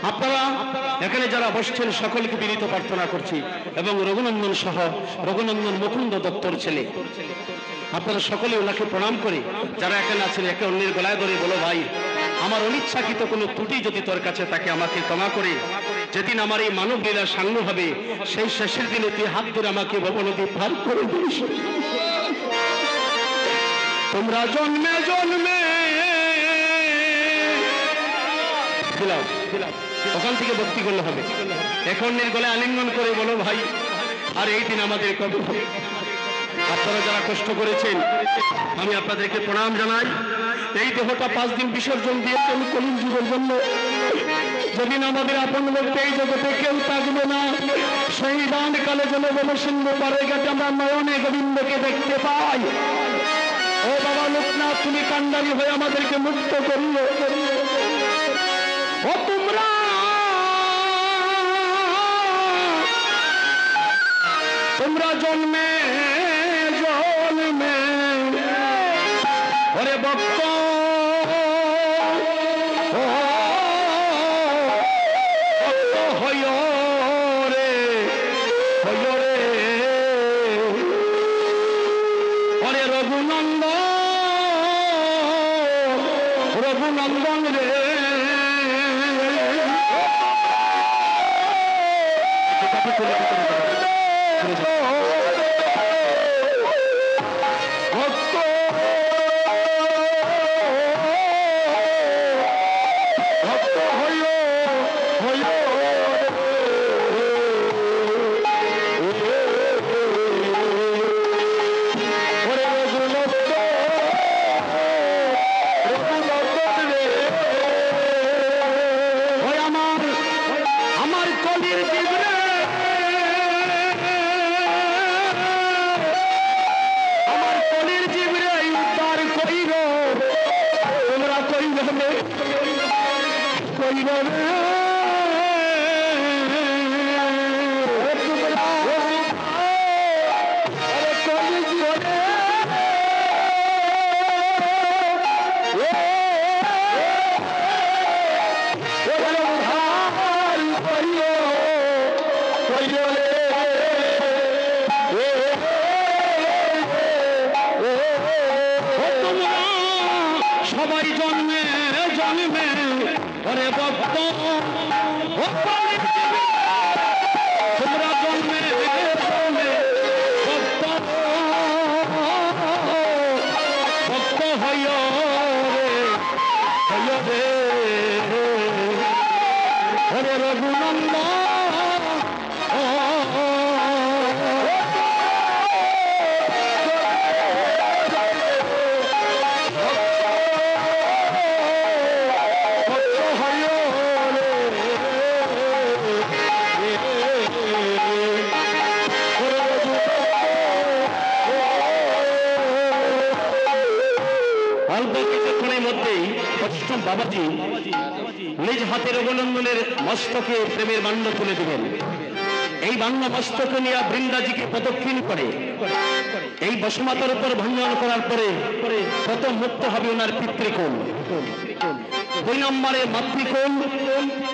আপনারা এখানে যারা বসছেন সকলকে বিনীত প্রার্থনা করছি, এবং রঘুনন্দন সহ রঘুনন্দন মুকুন্দ দত্তর ছেলে, আপনারা সকলে ওনাকে প্রণাম করে যারা এখানে আছেন একে অন্যের গলায় ধরে বলো, ভাই আমার অনিচ্ছাকৃত কোনো ত্রুটি যদি তোর কাছে তাকে আমাকে ক্ষমা করে, যেদিন আমার এই মানব লীলা সাঙ্গ হবে সেই শেষের দিনে তুই হাত ধরে আমাকে ভবনদী পার করে দিস। তোমরা জন্মে জন্মে ওখান থেকে ভক্তি করলে হবে, এখন গলে আলিঙ্গন করে বলো ভাই আর এই দিন আমাদের কবে হবে। আপনারা যারা কষ্ট করেছেন আমি আপনাদেরকে প্রণাম জানাই। এই দেহটা 5 দিন বিসর্জন দিয়েছেন কলির যুগের জন্য। যেদিন আমাদের আপন লোককে এই জগতে কেউ থাকবে না, সেই দান কালে যেন বলে সিন্ধু পারে গেছে আমরা নয়নে গোবিন্দকে দেখতে পাই। ও বাবা লোকনাথ, তুমি কান্ডারি হয়ে আমাদেরকে মুক্ত করিও। ও তোমরা জন্মে জন্মে ওরে ভক্ত হইও রে, হইও রে ওরে রঘুনন্দন, রঘুনন্দন রে। সবাই জন্মে জন্মে ওরে ভক্ত, তোমরা জন্মে জন্মে ভক্ত, ভক্ত হইও রে, হইও রে ওরে রঘুনন্দন। বাবাজি নিজ হাতে রঘুনন্দনের মস্তকে প্রেমের মান্য তুলে দেবেন। এই বাংলা মস্তকে নিয়ে বৃন্দাজিকে প্রদক্ষিণ করে এই বসুমাতার উপর ভঞ্জন করার পরে প্রথম মুক্ত হবে ওনার পিতৃকুল, 2 নম্বরে মাতৃকুল,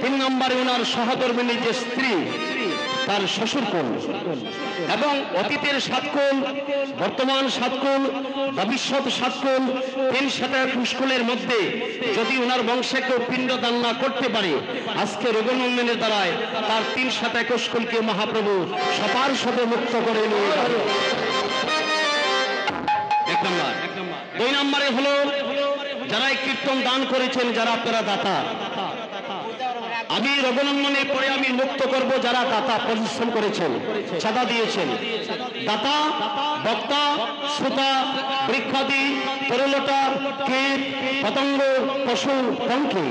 3 নম্বরে ওনার সহধর্মিণী যে স্ত্রী তার শ্বশুরকুল, এবং অতীতের 7 কুল, বর্তমান 7 কুল, ভবিষ্যৎ 7 কুল, 3 সাথে কুশকুলের মধ্যে যদি ওনার বংশে কেউ পিণ্ডদান না করতে পারে, আজকে রঘুনন্দনের দ্বারায় তার 3 সাথে কুশকুলকে মহাপ্রভু সবার সাথে মুক্ত করে নিয়ে যাবে। 1 নম্বর। 2 নম্বরে হলো যারা কীর্তন দান করেছেন, যারা আপনারা দাতা, আমি রঘুনন্দনের পরে আমি মুক্ত করব যারা দাতা পরিশ্রম করেছেন, চাঁদা দিয়েছেন। দাতা, বক্তা, শ্রোতা, বৃক্ষাদি, তরুলতা, কীট, পতঙ্গ, পশু, পঙ্খী,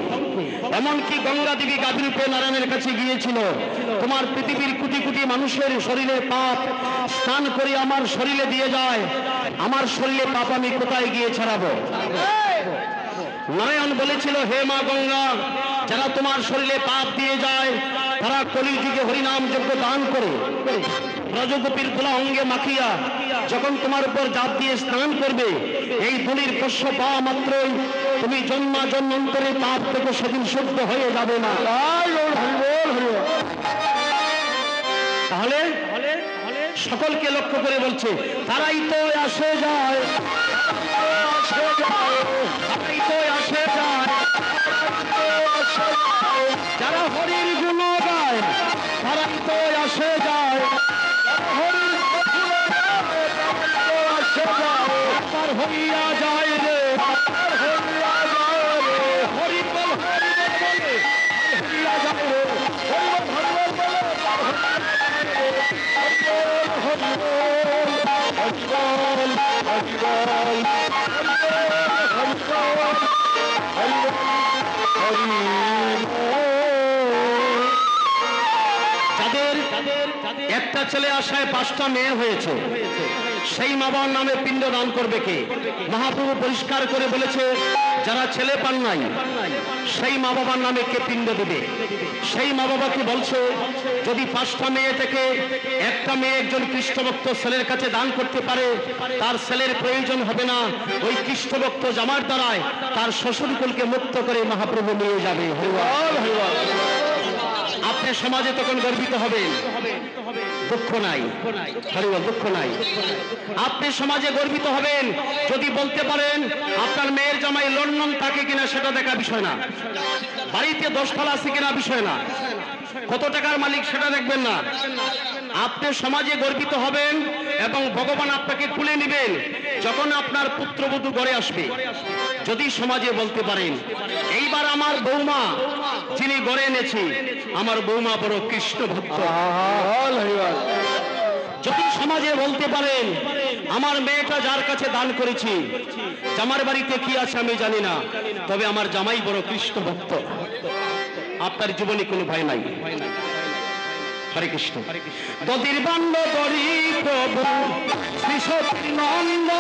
এমনকি গঙ্গা দেবী গাভীরূপে নারায়ণের কাছে গিয়েছিল, তোমার পৃথিবীর কোটি কোটি মানুষের শরীরের পাপ স্নান করে আমার শরীরে দিয়ে যায়, আমার শরীরে পাপ আমি কোথায় গিয়ে ছাড়াবো? নারায়ণ বলেছিল, হে মা গঙ্গা, যারা তোমার শরীরে পাপ দিয়ে যায় তারা কলিযুগে হরিনাম যজ্ঞ দান করে ব্রজগোপীর তোলা অঙ্গে মাখিয়া যখন তোমার উপর জাপ দিয়ে স্নান করবে, এই ধুলির পোষ্য পাওয়া মাত্রই তুমি জন্মাজন্মান্তরে পাপ থেকে সেদিন শুদ্ধ হয়ে যাবে না। সকলকে লক্ষ্য করে বলছে, তারাই তো আসে যায়, তারাই তো আসে যায়, যারা হরির গুণ গায় তারাই তো আসে যায়, তার হইয়া যায় রে, হরি বল বলে হইয়া যায় রে, একটা ছেলে আশায় 5টা মেয়ে হয়েছে, সেই মা বাবার নামে পিণ্ড দান করবে কে? মহাপ্রভু পরিষ্কার করে বলেছে, যারা ছেলে পান নাই সেই মা বাবার নামে কে পিণ্ড দিবে? সেই মা বাবাকে বলছে, যদি 5টা মেয়ে থেকে একটা মেয়ে একজন কৃষ্ণভক্ত ছেলের কাছে দান করতে পারে, তার ছেলের প্রয়োজন হবে না, ওই কৃষ্ণভক্ত জামার দ্বারায় তার শ্বশুরকুলকে মুক্ত করে মহাপ্রভু নিয়ে যাবে। আপনি সমাজে তখন গর্বিত হবেন, দুঃখ নাই, হরিবল, দুঃখ নাই। আপনি সমাজে গর্বিত হবেন যদি বলতে পারেন আপনার মেয়ের জামাই লন্ডন থাকে কিনা সেটা দেখা বিষয় না, বাড়িতে 10 তলা আছে কিনা বিষয় না, কত টাকার মালিক সেটা দেখবেন না। আপনি সমাজে গর্বিত হবেন এবং ভগবান আপনাকে কুলে নেবেন যখন আপনার পুত্রবধূ ঘরে আসবে। যদি সমাজে বলতে পারেন, এইবার আমার বৌমা যিনি ঘরে এনেছি, আমার বৌমা বড় কৃষ্ণ ভক্ত। যদি সমাজে বলতে পারেন, আমার মেয়েটা যার কাছে দান করেছি, জামার বাড়িতে কি আছে আমি জানি না, তবে আমার জামাই বড় কৃষ্ণ ভক্ত, আপনার জীবনে কোনো ভয় নাই। হরে কৃষ্ণ। দধির বান্ড দরি প্রভু শ্রী সতীর নন্দ,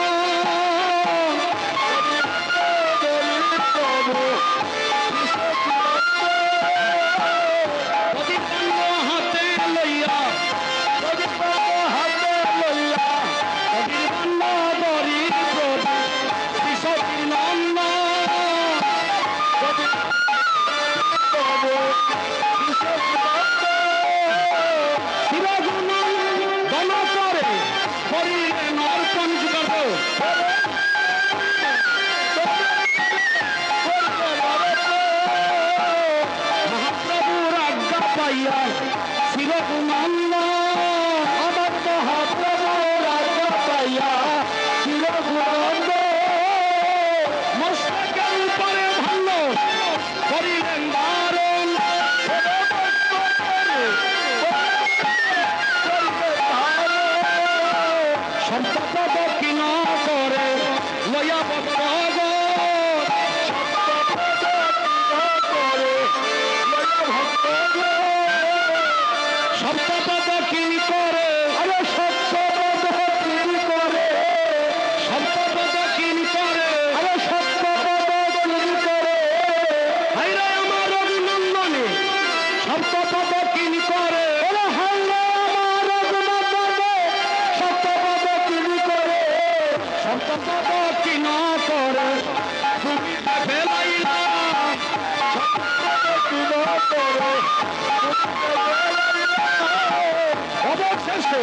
অবশেষে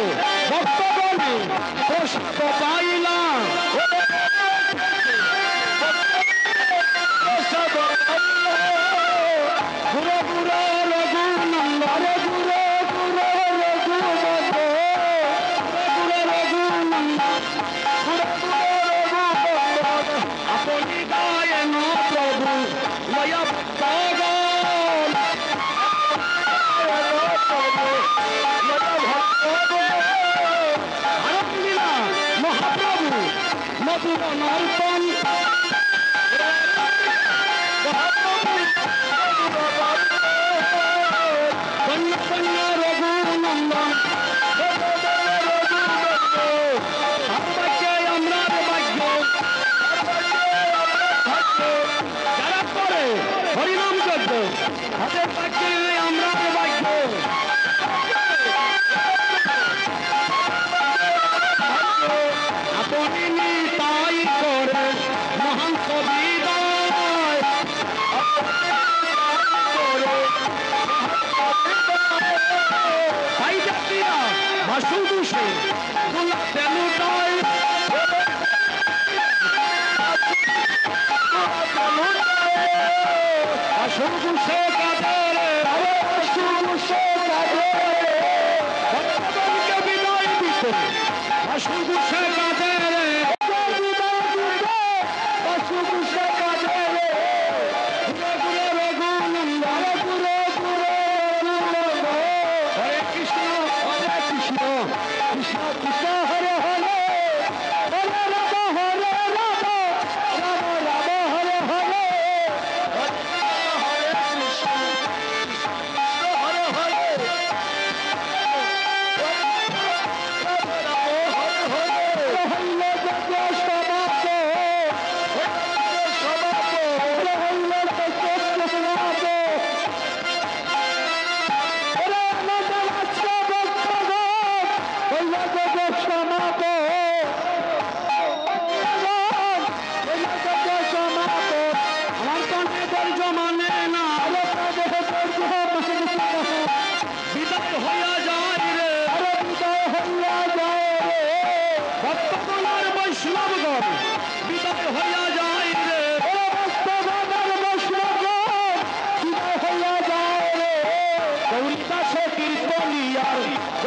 ভক্তগণে পুষ্প পাইলাম, গুরু গুরু রঘুনন্দ, গুরু গুরু রঘুনন্দ, গুরু রঘুনন্দ, গুরু রঘুনন্দ, আপনি গায়েন প্রভু লয়া ভক্তগণ, মহাপ্রভু মধুর নর্তন, কন্যা কন্যা রঘুনন্দন, আমরা ভাগ্য যারা করে হরিনাম যজ্ঞ, হাতের পাখি আমরা ভাগ্য। আপনি তাই করে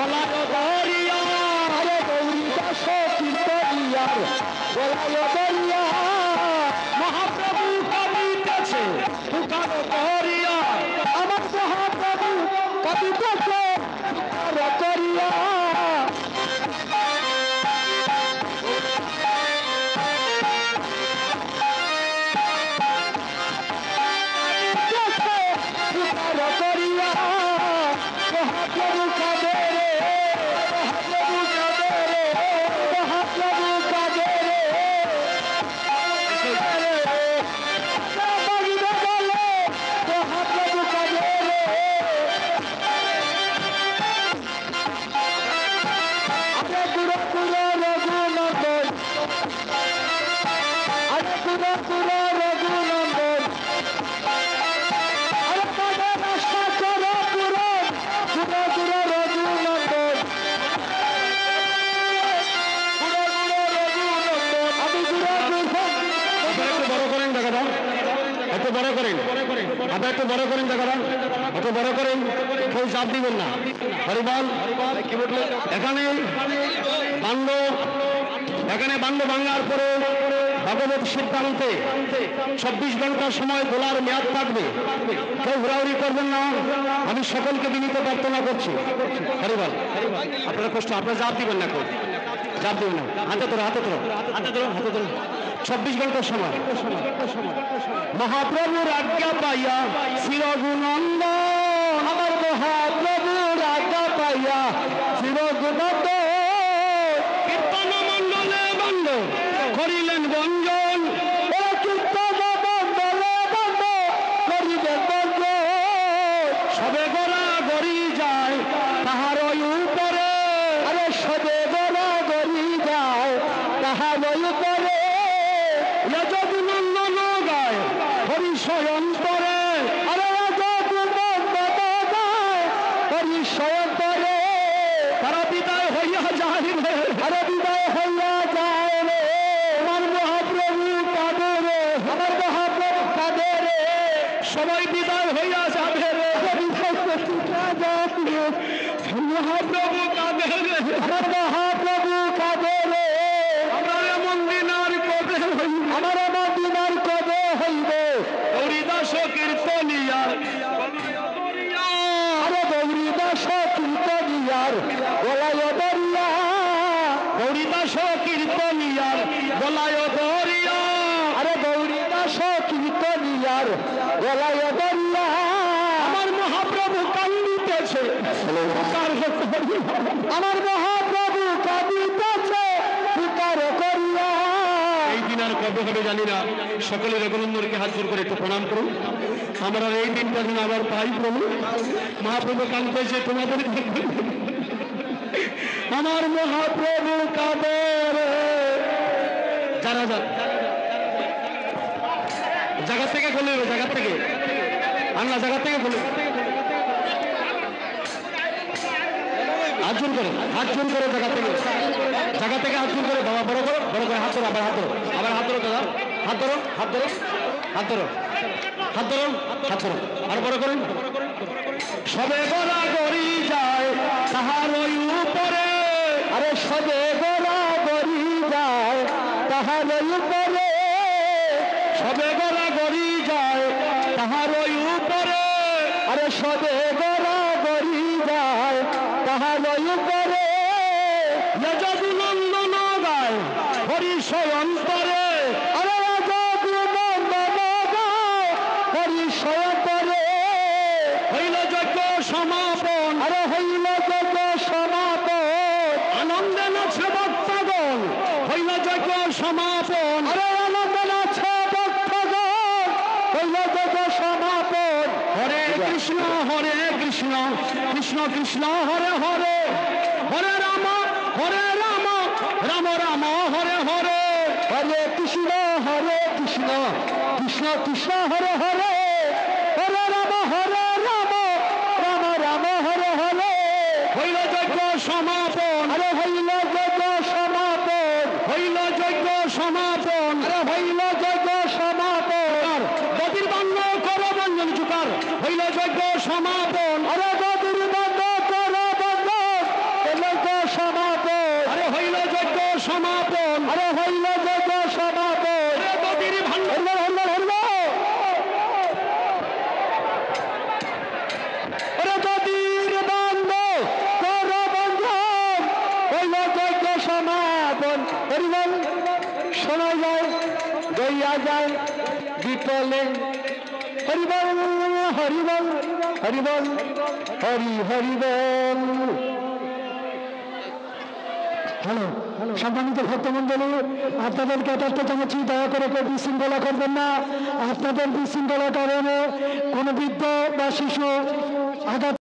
গলায় দরিয়া আরে গৌরী দাস কীর্তনিয়ার গলায় দরিয়া মহাপ্রভু কাঁদিতেছে পুকারো দরিয়া আমার মহাপ্রভু কাঁদিতেছে পুকার করিয়া পুকার করিয়া মহাপ্রভু কাঁদে রে মহাপ্রভু কাঁদে রে মহাপ্রভু কাঁদে রে মহাপ্রভু কাঁদে রে আরে পুরো পুরো রঘুনন্দন আরে পুরো পুরো রঘুনন্দন আরে কাঁদে রাস্তা করো পুরো পুরো পুরো রঘুনন্দন পুরো পুরো রঘুনন্দন আমি পুরো একটু বড় করেন দাদা একটু বড় করেন আপনি একটু বড় করেন দাদা একটু বড় করেন কেউ চাপ দিবেন না হরিবল কি বললো এখানে বান্ড ভাঙার পরে ভগবত সিদ্ধান্তে 24 ঘন্টার সময় গোলার মেয়াদ থাকবে কেউ হুড়াহুড়ি করবেন না আমি সকলকে বিনীত প্রার্থনা করছি হরিবল আপনারা কষ্ট আপনারা চাপ দিবেন না কেউ চাপ দিবেন না হাতে ধরো 24 ঘন্টার সময় মহাপ্রভুর আজ্ঞা পাইয়া চিরগুণন্দন আমার মহাপ্রভুর আজ্ঞা পাইয়া চিরগুণন্দন কীর্তন মণ্ডলে বন্ধ করিলেন গঞ্জন ও কীর্তন মণ্ডলে বন্ধ করিলেন গঞ্জন সবে গোড়া গড়ি যায় তাহার ওই উপরে আরে সবে গোলা গড়ি যায় তাহার উপরে যজগুণন্দন গায় হরিষয় অন্তরে আরে যজগুণন্দন গায় হরিষয় অন্তরে তারা বিদায় হইয়া যায় রে আরে বিদায় হইয়া যায় রে আমার মহাপ্রভু কাঁদে রে আমার মহাপ্রভু কাঁদে রে সবাই বিদায় হইয়া যাবে রে মহাপ্রভু কাঁদে রে আমার মহাপ্রভু কাঁদে রে আমরা এমন দিন আর কবে হইব আমার আমার দিনার কবে হইবে হরিদাস কীর্তনিয়ার আরে গৌরী দাস কীর্তনিয়ার গলায় দরিয়া হরিদাস কীর্তনিয়ার গলায় দরিয়া আরে গৌরী দাস কীর্তনিয়ার গলায় দরিয়া আমার মহাপ্রভু কান্দিতেছে আমার মহাপ্রভু কাঁদিতেছে পুকার করিয়া এই দিন আর কবে হবে জানি না সকলের রঘুনন্দনকে হাত জোর করে একটু প্রণাম করুন আমরা এই দিনটা যেন আবার পাই প্রভু মহাপ্রভু কাঁদতেছে তোমাদের আমার মহাপ্রভু কাঁদে রে। যারা জায়গা থেকে খুলে জায়গা থেকে আল্লাহ জায়গা থেকে খুলে হাত জোর করে জায়গা থেকে হাত জোর করে বাবা বড় করে হাত ধরো আবার হাত ধরো দাদা হাত ধরো আর বড় করুন সবে গড়া গড়ি যায় তাহার ওই উপরে আরে সবে গোলা গড়ি যায় তাহার উপরে সবে গড়া গড়ি যায় তাহার ওই উপরে আরে সবে গোলা গড়ি যায় তাহার উপরে যজগুণন্দন গায় হরিষয় অন্তরে আরে যজগুণন্দন গায় হরিষয় অন্তরে হইল যজ্ঞ সমাপন আরে হইল যজ্ঞ সমাপন আনন্দে নাচে ভক্তগণ হইল যজ্ঞ সমাপন আরে আনন্দ নাচে ভক্তগণ হইল যজ্ঞ সমাপন হরে কৃষ্ণ কৃষ্ণ কৃষ্ণ হরে হরে হরে রাম রাম রাম হরে হরে হরে কৃষ্ণ কৃষ্ণ কৃষ্ণ হরে হরে হরে রাম রাম রাম হরে হরে হইল যজ্ঞ সমাপন আরে হইল যজ্ঞ সমাপন হইল যজ্ঞ সমাপন আরে হইল যজ্ঞ সমাপন গতির বান্য কর বঞ্জন চুকার হইল যজ্ঞ সমাপন আরে গদির বন্ধ কর বন্ধ যায় বিপলে। হরিবল হরিবল হরিবল হরি হরিবল। হ্যালো, সম্মানিত ভক্তমন্ডলী, আপনাদের ক্যাটারতে জানাচ্ছি দয়া করে কেউ বিশৃঙ্খলা করবেন না। আপনাদের বিশৃঙ্খলার কারণে কোনো বৃদ্ধ বা শিশু আঘাত